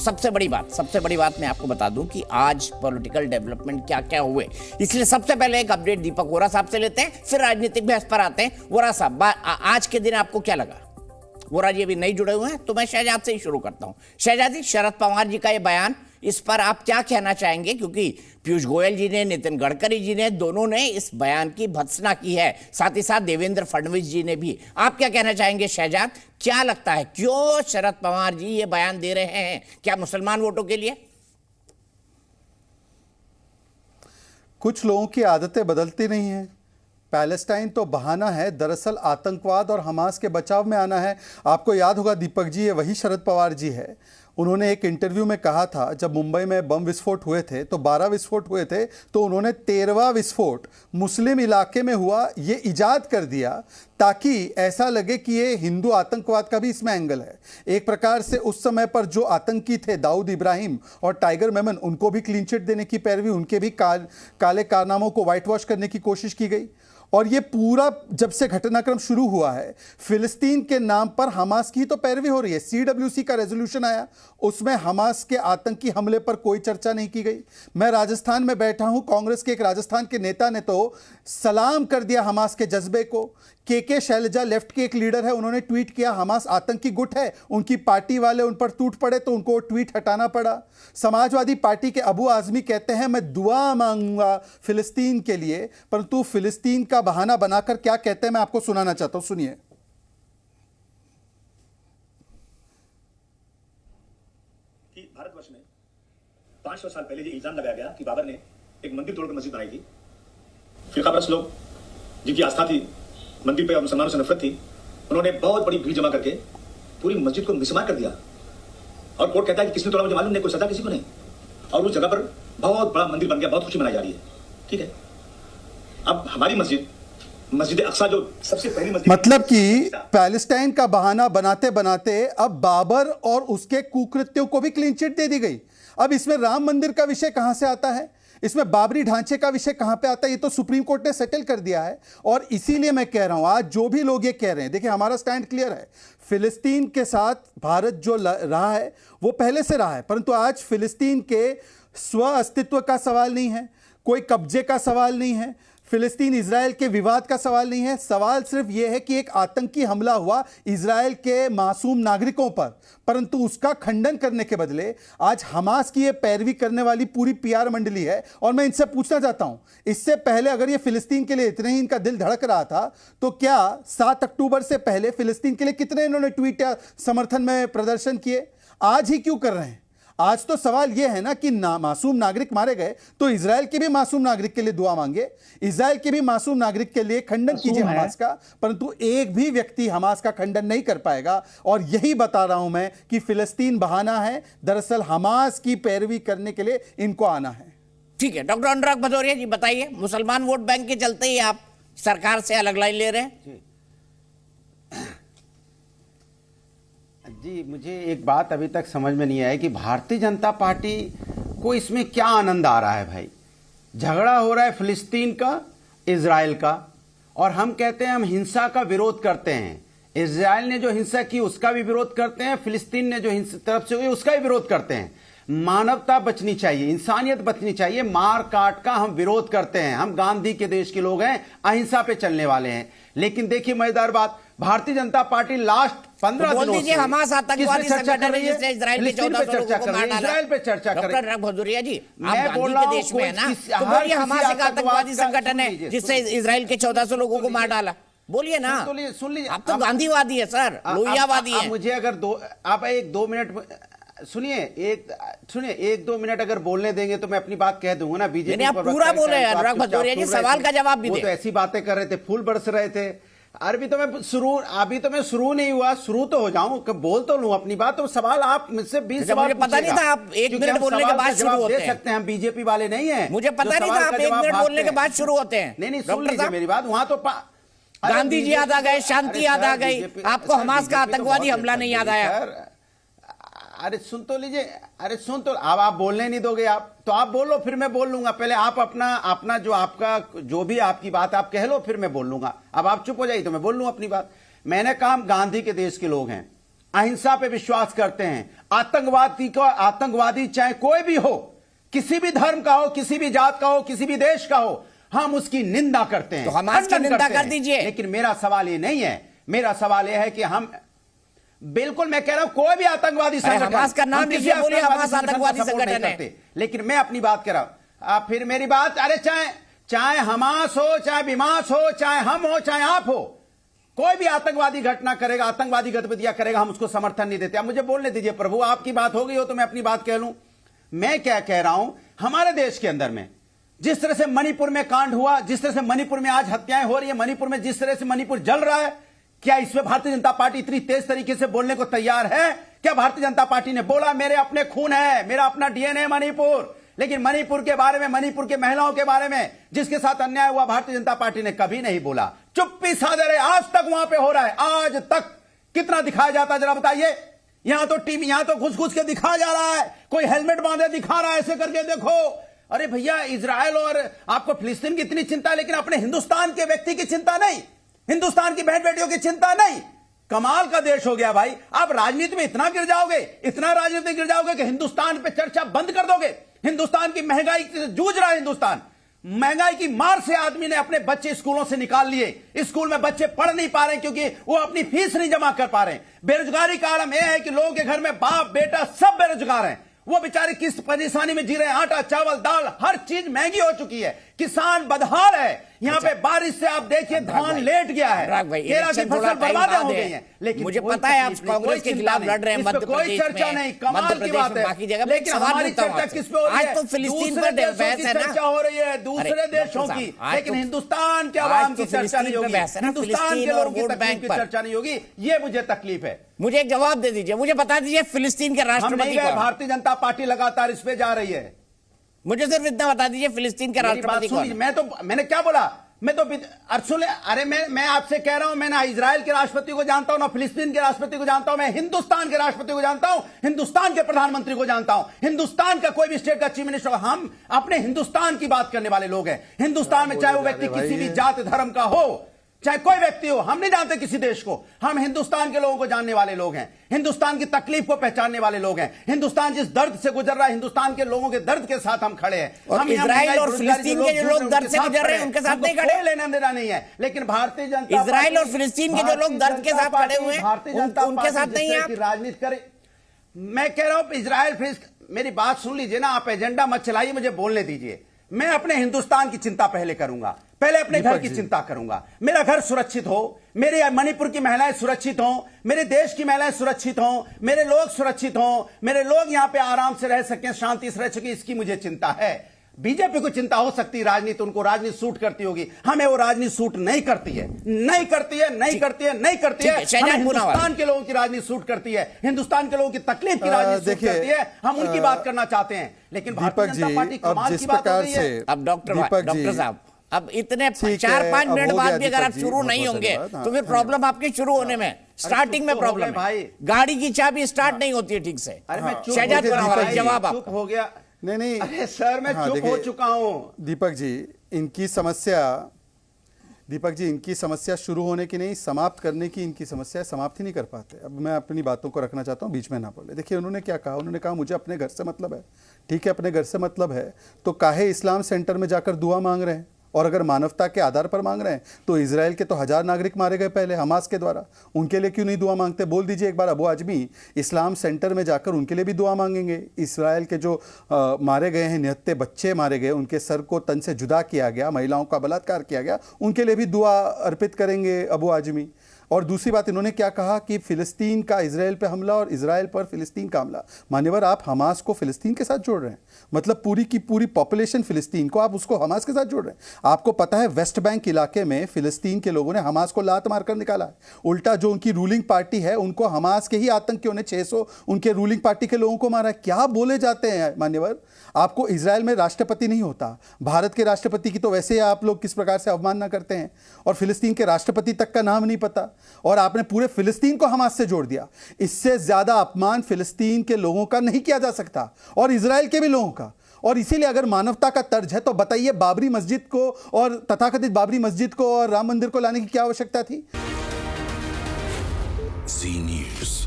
सबसे बड़ी बात मैं आपको बता दूं कि आज पॉलिटिकल डेवलपमेंट क्या क्या हुए, इसलिए सबसे पहले एक अपडेट दीपक वोरा साहब से लेते हैं, फिर राजनीतिक बहस पर आते हैं। वोरा साहब, आज के दिन आपको क्या लगा? वोरा जी अभी नहीं जुड़े हुए हैं, तो मैं शहजाद से ही शुरू करता हूं। शहजाद जी, शरद पवार जी का ये बयान, इस पर आप क्या कहना चाहेंगे? क्योंकि पीयूष गोयल जी ने, नितिन गडकरी जी ने, दोनों ने इस बयान की भत्सना की है, साथ ही साथ देवेंद्र फडणवीस जी ने भी। आप क्या कहना चाहेंगे शहजाद? क्या लगता है क्यों शरद पवार जी ये बयान दे रहे हैं? क्या मुसलमान वोटों के लिए? कुछ लोगों की आदतें बदलती नहीं हैं। पैलेस्टाइन तो बहाना है, दरअसल आतंकवाद और हमास के बचाव में आना है। आपको याद होगा दीपक जी, ये वही शरद पवार जी है। उन्होंने एक इंटरव्यू में कहा था, जब मुंबई में बम विस्फोट हुए थे तो 12 विस्फोट हुए थे, तो उन्होंने 13वां विस्फोट मुस्लिम इलाके में हुआ ये इजाद कर दिया ताकि ऐसा लगे कि ये हिंदू आतंकवाद का भी इसमें एंगल है। एक प्रकार से उस समय पर जो आतंकी थे, दाऊद इब्राहिम और टाइगर मेमन, उनको भी क्लीन चिट देने की पैरवी, उनके भी काले कारनामों को व्हाइट वॉश करने की कोशिश की गई। और ये पूरा जब से घटनाक्रम शुरू हुआ है, फिलिस्तीन के नाम पर हमास की तो पैरवी हो रही है। CWC का रेजोल्यूशन आया, उसमें हमास के आतंकी हमले पर कोई चर्चा नहीं की गई। मैं राजस्थान में बैठा हूं, कांग्रेस के एक राजस्थान के नेता ने तो सलाम कर दिया हमास के जज्बे को। के शैलजा, लेफ्ट के एक लीडर है, उन्होंने ट्वीट किया हमास आतंकी गुट है, उनकी पार्टी वाले उन पर टूट पड़े तो उनको ट्वीट हटाना पड़ा। समाजवादी पार्टी के अबू आजमी कहते हैं मैं दुआ मांगूंगा फिलिस्तीन के लिए, परंतु फिलिस्तीन का बहाना बनाकर क्या कहते हैं मैं आपको सुनाना चाहता हूं, सुनिए। कि भारतवर्ष में 500 साल पहले ये इल्जाम लगाया गया कि बाबर ने एक मंदिर तोड़कर मस्जिद बनाई थी। फिरकापरस्त लोग जिनकी आस्था थी मंदिर पे और मुसलमानों से नफरत थी, उन्होंने बहुत बड़ी भीड़ जमा करके पूरी मस्जिद को मिसमार कर दिया। और कोर्ट कहता है कि किसने तोड़ा मुझे मालूम नहीं, कोई सजा किसी को नहीं। और उस जगह पर बहुत बड़ा मंदिर बन गया, बहुत खुशी मनाई जा रही है। ठीक है, अब हमारी मस्जिद अक्सा जो सबसे पहली मस्जिद, मतलब कि पैलेस्टाइन का बहाना बनाते बनाते अब बाबर और उसके कुकृत्यों को भी क्लीन चिट दे दी गई। अब इसमें राम मंदिर का विषय कहां से आता है? इसमें बाबरी ढांचे का विषय कहां पे आता है? ये तो सुप्रीम कोर्ट ने सेटल कर दिया है। और इसीलिए मैं कह रहा हूं, आज जो भी लोग ये कह रहे हैं, देखिए हमारा स्टैंड क्लियर है। फिलिस्तीन के साथ भारत जो रहा है वो पहले से रहा है, परंतु आज फिलिस्तीन के स्व अस्तित्व का सवाल नहीं है, कोई कब्जे का सवाल नहीं है, फिलिस्तीन इजराइल के विवाद का सवाल नहीं है। सवाल सिर्फ यह है कि एक आतंकी हमला हुआ इजराइल के मासूम नागरिकों पर, परंतु उसका खंडन करने के बदले आज हमास की ये पैरवी करने वाली पूरी PR मंडली है। और मैं इनसे पूछना चाहता हूं, इससे पहले अगर ये फिलिस्तीन के लिए इतने ही इनका दिल धड़क रहा था, तो क्या 7 अक्टूबर से पहले फिलिस्तीन के लिए कितने इन्होंने ट्वीट या समर्थन में प्रदर्शन किए? आज ही क्यों कर रहे हैं? आज तो सवाल यह है ना कि मासूम नागरिक मारे गए, तो इजराइल के भी मासूम नागरिक के लिए दुआ मांगे, इजराइल के भी मासूम नागरिक के लिए खंडन कीजिए हमास का। परंतु एक भी व्यक्ति हमास का खंडन नहीं कर पाएगा। और यही बता रहा हूं मैं कि फिलिस्तीन बहाना है, दरअसल हमास की पैरवी करने के लिए इनको आना है। ठीक है, डॉक्टर अनुराग भदौरिया जी बताइए, मुसलमान वोट बैंक के चलते ही आप सरकार से अलग लाइन ले रहे हैं? जी, मुझे एक बात अभी तक समझ में नहीं आई कि भारतीय जनता पार्टी को इसमें क्या आनंद आ रहा है। भाई, झगड़ा हो रहा है फिलिस्तीन का, इजराइल का, और हम कहते हैं हम हिंसा का विरोध करते हैं। इजराइल ने जो हिंसा की उसका भी विरोध करते हैं, फिलिस्तीन ने जो हिंसा तरफ से हुई उसका भी विरोध करते हैं। मानवता बचनी चाहिए, इंसानियत बचनी चाहिए, मार काट का हम विरोध करते हैं। हम गांधी के देश के लोग हैं, अहिंसा पे चलने वाले हैं। लेकिन देखिए मजेदार बात, भारतीय जनता पार्टी लास्ट 15 दिनों से हमास आतंकवादी संगठन है जिसने इजराइल के 14 लोगों को मार डाला। इजराइल पे चर्चा करें। डॉक्टर भदौरिया जी, आप गांधी के देश में है ना, तो बोलिए हमास एक आतंकवादी संगठन है जिससे इजराइल के 1400 लोगं को मार डाला। बोलिए ना, सुन लीजिए। आप तो गांधीवादी है सर, लोहियावादी है। मुझे अगर आप 1-2 मिनट सुनिए, एक दो मिनट अगर बोलने देंगे तो मैं अपनी बात कह दूंगा ना। बीजेपी आप पूरा बोले अनुराग भदौरिया जी, सवाल का जवाब भी दे। वो तो ऐसी बातें कर रहे थे, फूल बरस रहे थे। अभी तो मैं शुरू नहीं हुआ, शुरू तो हो जाऊं, बोल तो लूं अपनी बात। तो सवाल आप मुझसे 20 सवाल मुझे पता नहीं था आप 1 मिनट बोलने के बाद शुरू होते हैं। दे सकते हैं, हम बीजेपी वाले नहीं है। मुझे पता नहीं था आप 1 मिनट बोलने के बाद शुरू होते हैं। नहीं, सुन लीजिए मेरी बात। वहां तो गांधी जी याद आ गए, शांति याद आ गई, आपको हमास का आतंकवादी हमला नहीं याद आया। अरे सुन तो लीजिए, अब आप बोलने नहीं दोगे। आप तो आप बोलो, फिर मैं बोल लूंगा। पहले आप अपना जो भी आपकी बात आप कह लो, फिर मैं बोल लूंगा। अब आप चुप हो जाइए तो मैं बोल लूं अपनी बात। मैंने कहा हम गांधी के देश के लोग हैं, अहिंसा पे विश्वास करते हैं, आतंकवादी चाहे कोई भी हो, किसी भी धर्म का हो, किसी भी जात का हो, किसी भी देश का हो, हम उसकी निंदा करते हैं, तो हमास की खंडन निंदा करते कर हैं। दीजिए। लेकिन मेरा सवाल ये नहीं है, मेरा सवाल ये है कि हम बिल्कुल, मैं कह रहा हूं कोई भी आतंकवादी संगठन, हमास का नाम हम किसी लीजिए, बोलिए हमास संगठन का आतंकवादी सपोर्ट नहीं संगठन है। करते। लेकिन मैं अपनी बात कर रहा हूं, आप फिर मेरी बात, अरे चाहे हमास हो, चाहे बिमास हो, चाहे हम हो, चाहे आप हो, कोई भी आतंकवादी घटना करेगा, आतंकवादी गतिविधियां करेगा, हम उसको समर्थन नहीं देते। अब मुझे बोलने दीजिए प्रभु, आपकी बात हो गई हो तो मैं अपनी बात कह लूं। मैं क्या कह रहा हूं, हमारे देश के अंदर में जिस तरह से मणिपुर में कांड हुआ, जिस तरह से मणिपुर में आज हत्याएं हो रही है, मणिपुर में जिस तरह से मणिपुर जल रहा है, क्या इसमें भारतीय जनता पार्टी इतनी तेज तरीके से बोलने को तैयार है? क्या भारतीय जनता पार्टी ने बोला मेरे अपने खून है, मेरा अपना डीएनए मणिपुर, लेकिन मणिपुर के बारे में, मणिपुर के महिलाओं के बारे में जिसके साथ अन्याय हुआ, भारतीय जनता पार्टी ने कभी नहीं बोला, चुप्पी साधे रहे। आज तक वहां पे हो रहा है, आज तक कितना दिखाया जाता है जरा बताइए? यहां तो टीवी, यहां तो घुस घुस के दिखाया जा रहा है, कोई हेलमेट बांधे दिखा रहा है, ऐसे करके देखो। अरे भैया, इजराइल और आपको फिलिस्तीन की इतनी चिंता, लेकिन अपने हिंदुस्तान के व्यक्ति की चिंता नहीं, हिंदुस्तान की बहन बेटियों की चिंता नहीं। कमाल का देश हो गया भाई। आप राजनीति में इतना गिर जाओगे, इतना राजनीति में गिर जाओगे कि हिंदुस्तान पे चर्चा बंद कर दोगे। हिंदुस्तान की महंगाई से जूझ रहा है हिंदुस्तान, महंगाई की मार से आदमी ने अपने बच्चे स्कूलों से निकाल लिए, स्कूल में बच्चे पढ़ नहीं पा रहे क्योंकि वो अपनी फीस नहीं जमा कर पा रहे। बेरोजगारी का आलम यह है कि लोगों के घर में बाप बेटा सब बेरोजगार हैं, वो बेचारे किस परेशानी में जी रहे हैं। आटा चावल दाल हर चीज महंगी हो चुकी है, किसान बदहाल है। यहाँ पे बारिश से आप देखिए धान लेट गया है, केरल की फसल बर्बाद हो गई है। लेकिन मुझे पता है आप कांग्रेस के खिलाफ लड़ रहे हैं, मध्य कोई चर्चा नहीं, कमाल की बात है। बाकी जगह लेकिन हमारी चर्चा किस पे हो रही है? आज तो फिलिस्तीन पर बहस है ना, चर्चा हो रही है दूसरे देशों की, लेकिन हिंदुस्तान के आवाम की चर्चा नहीं होगी, हिंदुस्तान के लोगों की तकलीफ की चर्चा नहीं होगी। ये मुझे तकलीफ है। मुझे एक जवाब दे दीजिए, मुझे बता दीजिए फिलिस्तीन के राष्ट्रपति कौन? भारतीय जनता पार्टी लगातार इस पे जा रही है। मुझे सिर्फ इतना बता दीजिए फिलिस्तीन के राष्ट्रपति कौन? मैंने क्या बोला? मैं तो अरे मैं आपसे कह रहा हूं, मैं ना इजराइल के राष्ट्रपति को जानता हूं, ना फिलिस्तीन के राष्ट्रपति को जानता हूं, मैं हिंदुस्तान के राष्ट्रपति को जानता हूं, हिंदुस्तान के प्रधानमंत्री को जानता हूं, हिंदुस्तान का कोई भी स्टेट का चीफ मिनिस्टर। हम अपने हिंदुस्तान की बात करने वाले लोग हैं। हिंदुस्तान में चाहे वो व्यक्ति किसी भी जात धर्म का हो, चाहे कोई व्यक्ति हो, हम नहीं जानते किसी देश को, हम हिंदुस्तान के लोगों को जानने वाले लोग हैं, हिंदुस्तान की तकलीफ को पहचानने वाले लोग हैं। हिंदुस्तान जिस दर्द से गुजर रहा है, हिंदुस्तान के लोगों के दर्द के साथ हम खड़े हैं। और हम इजराइल और फिलिस्तीन के जो लोग दर्द से गुजर रहे हैं उनके साथ नहीं खड़े, लेना देना नहीं है। लेकिन भारतीय जनता इजराइल और फिलिस्तीन के जो लोग दर्द के साथ खड़े हुए हैं, भारतीय जनता उनके साथ नहीं है। राजनीति करे, मैं कह रहा हूं इजराइल फिलिस्तीन, मेरी बात सुन लीजिए ना, आप एजेंडा मत चलाइए, मुझे बोलने दीजिए। मैं अपने हिंदुस्तान की चिंता पहले करूंगा, पहले अपने घर की चिंता करूंगा। मेरा घर सुरक्षित हो, मेरे मणिपुर की महिलाएं सुरक्षित हों, मेरे देश की महिलाएं सुरक्षित हों, मेरे लोग सुरक्षित हों, मेरे लोग यहां पे आराम से रह सकें, शांति से रह सकें, इसकी मुझे चिंता है। बीजेपी को चिंता हो सकती है, राजनीति उनको राजनीति सूट करती होगी, हमें वो राजनीति सूट नहीं करती है, नहीं करती है, नहीं करती है, नहीं करती है। हमें हिंदुस्तान के लोगों की राजनीति सूट करती है, हिंदुस्तान के लोगों की तकलीफ की राजनीति सूट करती है, हम उनकी बात करना चाहते हैं। लेकिन भारतीय जनता पार्टी कमाल की बात हो रही है। अब डॉक्टर साहब, अब इतने 4-5 मिनट बाद भी अगर आप शुरू नहीं होंगे तो फिर प्रॉब्लम आपकी शुरू होने में, स्टार्टिंग में प्रॉब्लम है। गाड़ी की चाबी स्टार्ट नहीं होती है ठीक से। शहजाद जवाब आप हो गया। नहीं अरे सर, मैं चुप हो चुका हूं। दीपक जी, इनकी समस्या शुरू होने की नहीं, समाप्त करने की इनकी समस्या, समाप्त ही नहीं कर पाते। अब मैं अपनी बातों को रखना चाहता हूं, बीच में ना बोले। देखिए उन्होंने क्या कहा, उन्होंने कहा मुझे अपने घर से मतलब है। ठीक है, अपने घर से मतलब है तो काहे इस्लाम सेंटर में जाकर दुआ मांग रहे हैं? और अगर मानवता के आधार पर मांग रहे हैं तो इजराइल के तो 1000 नागरिक मारे गए पहले हमास के द्वारा, उनके लिए क्यों नहीं दुआ मांगते? बोल दीजिए एक बार। अबू आजमी इस्लाम सेंटर में जाकर उनके लिए भी दुआ मांगेंगे। इजराइल के जो मारे गए हैं, निहत्ते बच्चे मारे गए, उनके सर को तन से जुदा किया गया, महिलाओं का बलात्कार किया गया, उनके लिए भी दुआ अर्पित करेंगे अबू आजमी। और दूसरी बात इन्होंने क्या कहा कि फिलिस्तीन का इजराइल पे हमला और इजराइल पर फिलिस्तीन का हमला। मान्यवर, आप हमास को फिलिस्तीन के साथ जोड़ रहे हैं, मतलब पूरी की पूरी पॉपुलेशन फिलिस्तीन को आप उसको हमास के साथ जोड़ रहे हैं। आपको पता है वेस्ट बैंक इलाके में फिलिस्तीन के लोगों ने हमास को लात मारकर निकाला है। उल्टा जो उनकी रूलिंग पार्टी है उनको हमास के ही आतंकियों ने 600 उनके रूलिंग पार्टी के लोगों को मारा है। क्या बोले जाते हैं मान्यवर? आपको इजराइल में राष्ट्रपति नहीं होता, भारत के राष्ट्रपति की तो वैसे ही आप लोग किस प्रकार से अवमानना करते हैं, और फिलिस्तीन के राष्ट्रपति तक का नाम नहीं पता, और आपने पूरे फिलिस्तीन को हमास से जोड़ दिया। इससे ज्यादा अपमान फिलिस्तीन के लोगों का नहीं किया जा सकता, और इजराइल के भी लोगों का। और इसीलिए अगर मानवता का तर्ज है तो बताइए, बाबरी मस्जिद को और तथाकथित बाबरी मस्जिद को और राम मंदिर को लाने की क्या आवश्यकता थी? जी न्यूज़।